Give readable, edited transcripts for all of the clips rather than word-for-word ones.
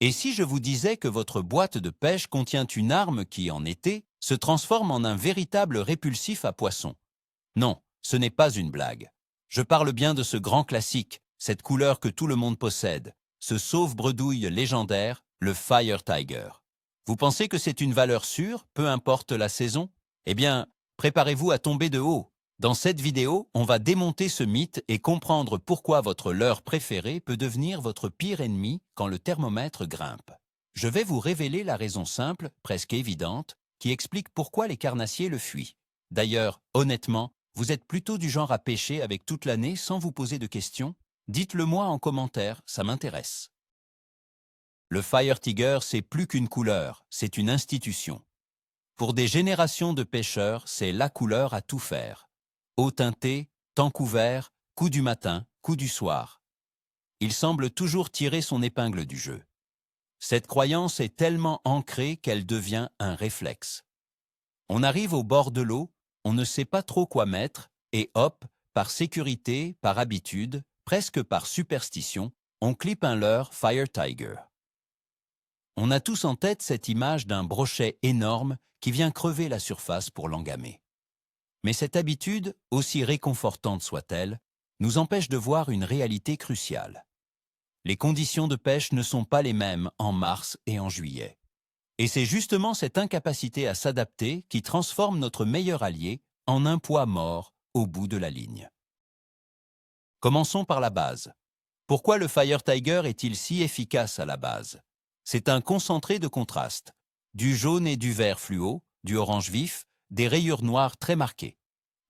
Et si je vous disais que votre boîte de pêche contient une arme qui, en été, se transforme en un véritable répulsif à poissons? Non, ce n'est pas une blague. Je parle bien de ce grand classique, cette couleur que tout le monde possède, ce sauve-bredouille légendaire, le Fire Tiger. Vous pensez que c'est une valeur sûre, peu importe la saison? Eh bien, préparez-vous à tomber de haut. Dans cette vidéo, on va démonter ce mythe et comprendre pourquoi votre leurre préféré peut devenir votre pire ennemi quand le thermomètre grimpe. Je vais vous révéler la raison simple, presque évidente, qui explique pourquoi les carnassiers le fuient. D'ailleurs, honnêtement, vous êtes plutôt du genre à pêcher avec toute l'année sans vous poser de questions? Dites-le moi en commentaire, ça m'intéresse. Le Fire Tiger, c'est plus qu'une couleur, c'est une institution. Pour des générations de pêcheurs, c'est la couleur à tout faire. Eau teintée, temps couvert, coup du matin, coup du soir. Il semble toujours tirer son épingle du jeu. Cette croyance est tellement ancrée qu'elle devient un réflexe. On arrive au bord de l'eau, on ne sait pas trop quoi mettre, et hop, par sécurité, par habitude, presque par superstition, on clippe un leurre Fire Tiger. On a tous en tête cette image d'un brochet énorme qui vient crever la surface pour l'engamer. Mais cette habitude, aussi réconfortante soit-elle, nous empêche de voir une réalité cruciale. Les conditions de pêche ne sont pas les mêmes en mars et en juillet. Et c'est justement cette incapacité à s'adapter qui transforme notre meilleur allié en un poids mort au bout de la ligne. Commençons par la base. Pourquoi le Fire Tiger est-il si efficace à la base? C'est un concentré de contraste, du jaune et du vert fluo, du orange vif, des rayures noires très marquées.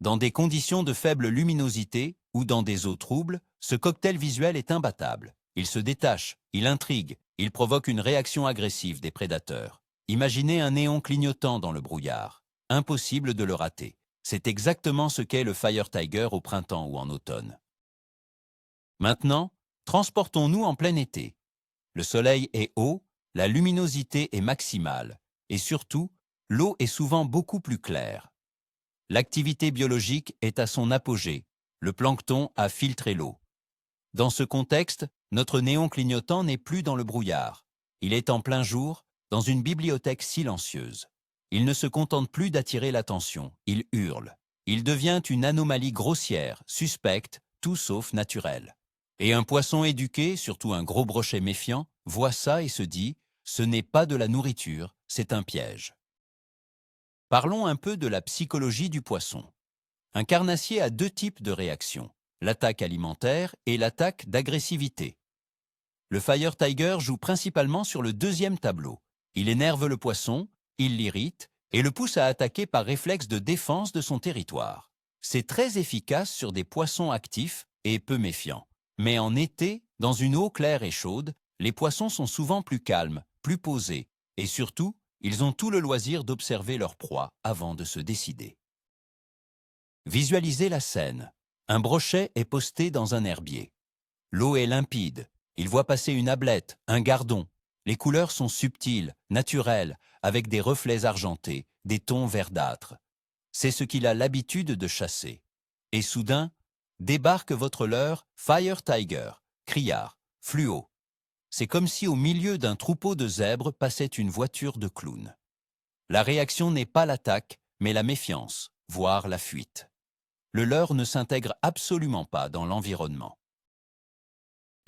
Dans des conditions de faible luminosité ou dans des eaux troubles, ce cocktail visuel est imbattable. Il se détache, il intrigue, il provoque une réaction agressive des prédateurs. Imaginez un néon clignotant dans le brouillard. Impossible de le rater. C'est exactement ce qu'est le Fire Tiger au printemps ou en automne. Maintenant, transportons-nous en plein été. Le soleil est haut, la luminosité est maximale, et surtout, l'eau est souvent beaucoup plus claire. L'activité biologique est à son apogée, le plancton a filtré l'eau. Dans ce contexte, notre néon clignotant n'est plus dans le brouillard. Il est en plein jour, dans une bibliothèque silencieuse. Il ne se contente plus d'attirer l'attention, il hurle. Il devient une anomalie grossière, suspecte, tout sauf naturelle. Et un poisson éduqué, surtout un gros brochet méfiant, voit ça et se dit « ce n'est pas de la nourriture, c'est un piège ». Parlons un peu de la psychologie du poisson. Un carnassier a deux types de réactions, l'attaque alimentaire et l'attaque d'agressivité. Le Fire Tiger joue principalement sur le deuxième tableau. Il énerve le poisson, il l'irrite et le pousse à attaquer par réflexe de défense de son territoire. C'est très efficace sur des poissons actifs et peu méfiants. Mais en été, dans une eau claire et chaude, les poissons sont souvent plus calmes, plus posés, et surtout, ils ont tout le loisir d'observer leur proie avant de se décider. Visualisez la scène. Un brochet est posté dans un herbier. L'eau est limpide. Il voit passer une ablette, un gardon. Les couleurs sont subtiles, naturelles, avec des reflets argentés, des tons verdâtres. C'est ce qu'il a l'habitude de chasser. Et soudain, débarque votre leurre Fire Tiger, criard, fluo. C'est comme si au milieu d'un troupeau de zèbres passait une voiture de clowns. La réaction n'est pas l'attaque, mais la méfiance, voire la fuite. Le leurre ne s'intègre absolument pas dans l'environnement.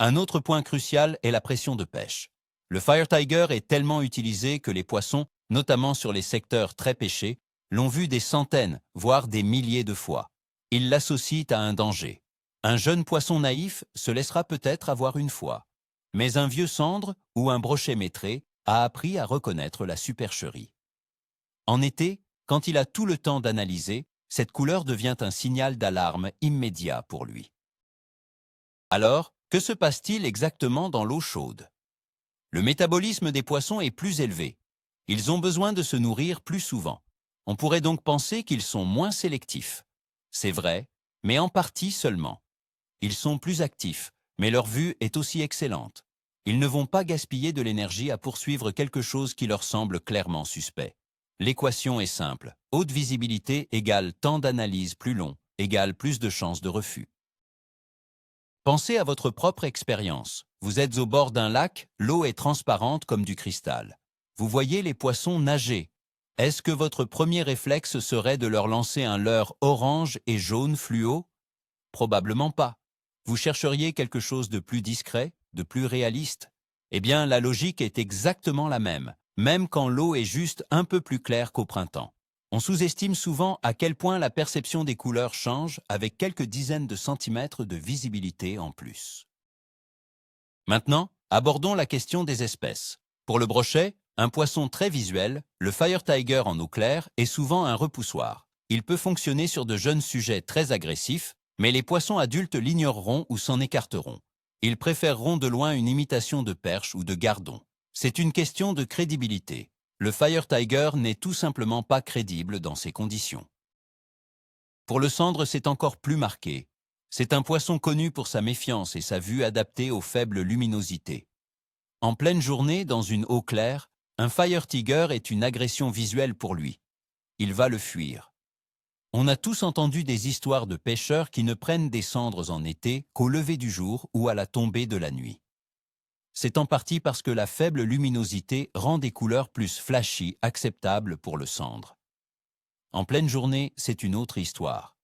Un autre point crucial est la pression de pêche. Le Fire Tiger est tellement utilisé que les poissons, notamment sur les secteurs très pêchés, l'ont vu des centaines, voire des milliers de fois. Ils l'associent à un danger. Un jeune poisson naïf se laissera peut-être avoir une fois, mais un vieux cendre ou un brochet maîtré a appris à reconnaître la supercherie. En été, quand il a tout le temps d'analyser, cette couleur devient un signal d'alarme immédiat pour lui. Alors, que se passe-t-il exactement dans l'eau chaude? Le métabolisme des poissons est plus élevé. Ils ont besoin de se nourrir plus souvent. On pourrait donc penser qu'ils sont moins sélectifs. C'est vrai, mais en partie seulement. Ils sont plus actifs, mais leur vue est aussi excellente. Ils ne vont pas gaspiller de l'énergie à poursuivre quelque chose qui leur semble clairement suspect. L'équation est simple. Haute visibilité égale temps d'analyse plus long, égale plus de chances de refus. Pensez à votre propre expérience. Vous êtes au bord d'un lac, l'eau est transparente comme du cristal. Vous voyez les poissons nager. Est-ce que votre premier réflexe serait de leur lancer un leurre orange et jaune fluo? Probablement pas. Vous chercheriez quelque chose de plus discret, de plus réaliste? Eh bien, la logique est exactement la même quand l'eau est juste un peu plus claire qu'au printemps. On sous-estime souvent à quel point la perception des couleurs change avec quelques dizaines de centimètres de visibilité en plus. Maintenant, abordons la question des espèces. Pour le brochet, un poisson très visuel, le Fire Tiger en eau claire est souvent un repoussoir. Il peut fonctionner sur de jeunes sujets très agressifs, mais les poissons adultes l'ignoreront ou s'en écarteront. Ils préféreront de loin une imitation de perche ou de gardon. C'est une question de crédibilité. Le Fire Tiger n'est tout simplement pas crédible dans ces conditions. Pour le cendre, c'est encore plus marqué. C'est un poisson connu pour sa méfiance et sa vue adaptée aux faibles luminosités. En pleine journée, dans une eau claire, un Fire Tiger est une agression visuelle pour lui. Il va le fuir. On a tous entendu des histoires de pêcheurs qui ne prennent des cendres en été qu'au lever du jour ou à la tombée de la nuit. C'est en partie parce que la faible luminosité rend des couleurs plus flashy acceptables pour le cendre. En pleine journée, c'est une autre histoire.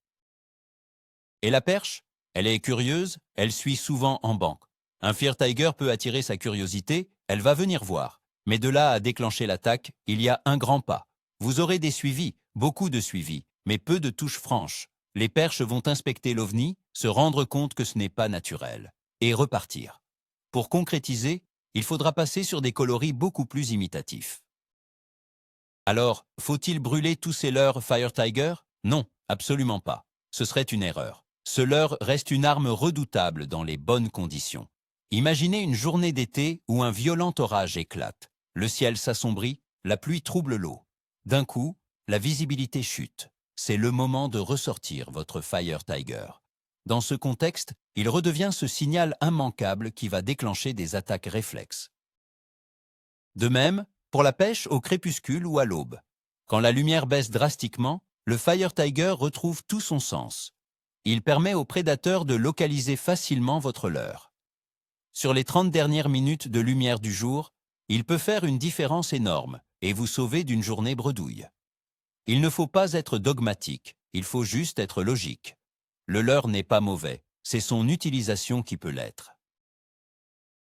Et la perche? Elle est curieuse, elle suit souvent en banc. Un Fire Tiger peut attirer sa curiosité, elle va venir voir. Mais de là à déclencher l'attaque, il y a un grand pas. Vous aurez des suivis, beaucoup de suivis, mais peu de touches franches. Les perches vont inspecter l'ovni, se rendre compte que ce n'est pas naturel, et repartir. Pour concrétiser, il faudra passer sur des coloris beaucoup plus imitatifs. Alors, faut-il brûler tous ces leurres Fire Tiger? Non, absolument pas. Ce serait une erreur. Ce leurre reste une arme redoutable dans les bonnes conditions. Imaginez une journée d'été où un violent orage éclate. Le ciel s'assombrit, la pluie trouble l'eau. D'un coup, la visibilité chute. C'est le moment de ressortir votre Fire Tiger. Dans ce contexte, il redevient ce signal immanquable qui va déclencher des attaques réflexes. De même, pour la pêche au crépuscule ou à l'aube. Quand la lumière baisse drastiquement, le Fire Tiger retrouve tout son sens. Il permet aux prédateurs de localiser facilement votre leurre. Sur les 30 dernières minutes de lumière du jour, il peut faire une différence énorme et vous sauver d'une journée bredouille. Il ne faut pas être dogmatique, il faut juste être logique. Le leurre n'est pas mauvais, c'est son utilisation qui peut l'être.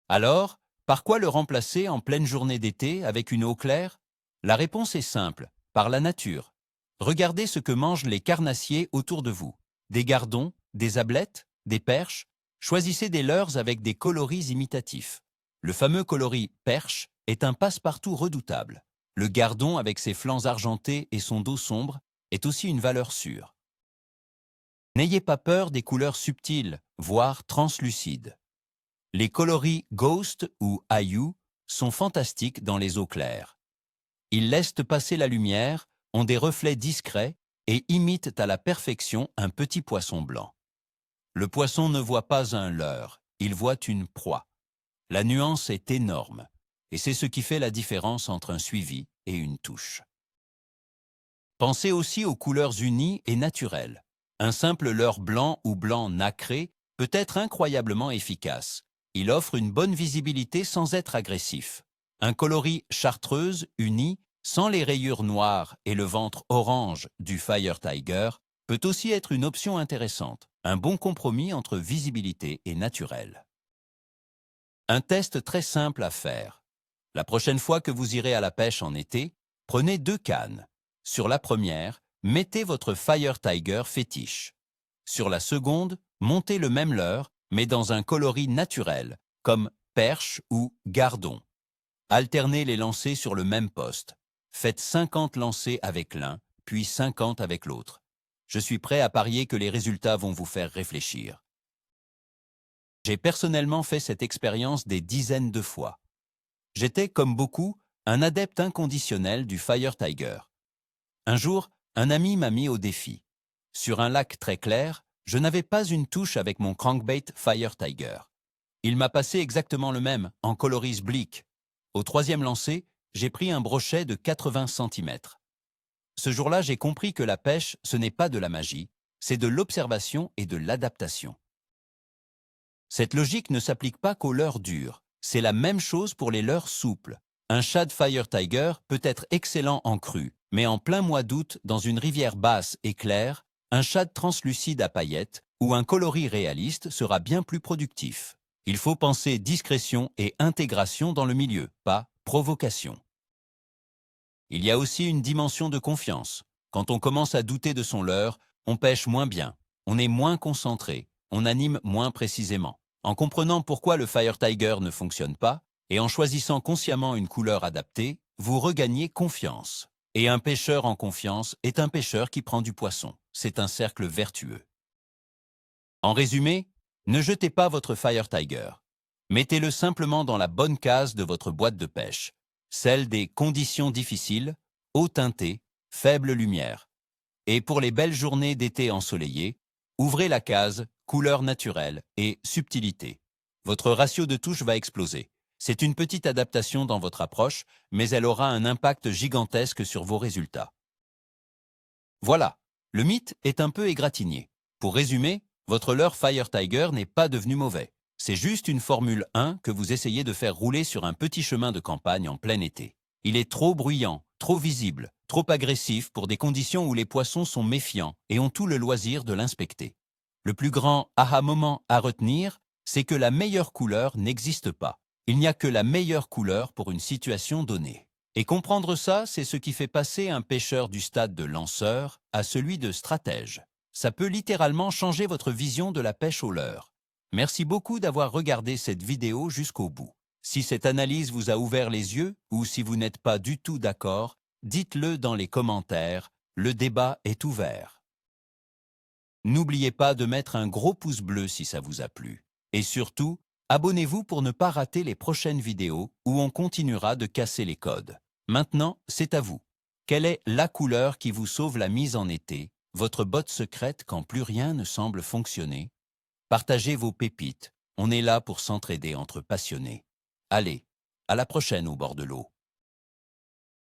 Alors, par quoi le remplacer en pleine journée d'été avec une eau claire? La réponse est simple, par la nature. Regardez ce que mangent les carnassiers autour de vous. Des gardons, des ablettes, des perches. Choisissez des leurres avec des coloris imitatifs. Le fameux coloris perche est un passe-partout redoutable. Le gardon avec ses flancs argentés et son dos sombre est aussi une valeur sûre. N'ayez pas peur des couleurs subtiles, voire translucides. Les coloris Ghost ou Ayu sont fantastiques dans les eaux claires. Ils laissent passer la lumière, ont des reflets discrets et imitent à la perfection un petit poisson blanc. Le poisson ne voit pas un leurre, il voit une proie. La nuance est énorme, et c'est ce qui fait la différence entre un suivi et une touche. Pensez aussi aux couleurs unies et naturelles. Un simple leurre blanc ou blanc nacré peut être incroyablement efficace. Il offre une bonne visibilité sans être agressif. Un coloris chartreuse uni, sans les rayures noires et le ventre orange du Fire Tiger, peut aussi être une option intéressante, un bon compromis entre visibilité et naturel. Un test très simple à faire. La prochaine fois que vous irez à la pêche en été, prenez 2 cannes. Sur la première, mettez votre Fire Tiger fétiche. Sur la seconde, montez le même leurre, mais dans un coloris naturel, comme perche ou gardon. Alternez les lancers sur le même poste. Faites 50 lancers avec l'un, puis 50 avec l'autre. Je suis prêt à parier que les résultats vont vous faire réfléchir. J'ai personnellement fait cette expérience des dizaines de fois. J'étais, comme beaucoup, un adepte inconditionnel du Fire Tiger. Un jour, un ami m'a mis au défi. Sur un lac très clair, je n'avais pas une touche avec mon crankbait Fire Tiger. Il m'a passé exactement le même, en coloris bleak. Au 3e lancer, j'ai pris un brochet de 80 cm. Ce jour-là, j'ai compris que la pêche, ce n'est pas de la magie, c'est de l'observation et de l'adaptation. Cette logique ne s'applique pas qu'aux leurres dures. C'est la même chose pour les leurres souples. Un Shad Fire Tiger peut être excellent en crue, mais en plein mois d'août, dans une rivière basse et claire, un shad translucide à paillettes ou un coloris réaliste sera bien plus productif. Il faut penser discrétion et intégration dans le milieu, pas provocation. Il y a aussi une dimension de confiance. Quand on commence à douter de son leurre, on pêche moins bien, on est moins concentré, on anime moins précisément. En comprenant pourquoi le Fire Tiger ne fonctionne pas, et en choisissant consciemment une couleur adaptée, vous regagnez confiance. Et un pêcheur en confiance est un pêcheur qui prend du poisson. C'est un cercle vertueux. En résumé, ne jetez pas votre Fire Tiger. Mettez-le simplement dans la bonne case de votre boîte de pêche, celle des conditions difficiles, eau teintée, faible lumière. Et pour les belles journées d'été ensoleillées, ouvrez la case couleur naturelle et subtilité. Votre ratio de touche va exploser. C'est une petite adaptation dans votre approche, mais elle aura un impact gigantesque sur vos résultats. Voilà, le mythe est un peu égratigné. Pour résumer, votre leurre Fire Tiger n'est pas devenu mauvais. C'est juste une Formule 1 que vous essayez de faire rouler sur un petit chemin de campagne en plein été. Il est trop bruyant, trop visible, trop agressif pour des conditions où les poissons sont méfiants et ont tout le loisir de l'inspecter. Le plus grand aha moment à retenir, c'est que la meilleure couleur n'existe pas. Il n'y a que la meilleure couleur pour une situation donnée. Et comprendre ça, c'est ce qui fait passer un pêcheur du stade de lanceur à celui de stratège. Ça peut littéralement changer votre vision de la pêche au leurre. Merci beaucoup d'avoir regardé cette vidéo jusqu'au bout. Si cette analyse vous a ouvert les yeux ou si vous n'êtes pas du tout d'accord, dites-le dans les commentaires, le débat est ouvert. N'oubliez pas de mettre un gros pouce bleu si ça vous a plu. Et surtout, abonnez-vous pour ne pas rater les prochaines vidéos où on continuera de casser les codes. Maintenant, c'est à vous. Quelle est la couleur qui vous sauve la mise en été, votre botte secrète quand plus rien ne semble fonctionner? Partagez vos pépites. On est là pour s'entraider entre passionnés. Allez, à la prochaine au bord de l'eau.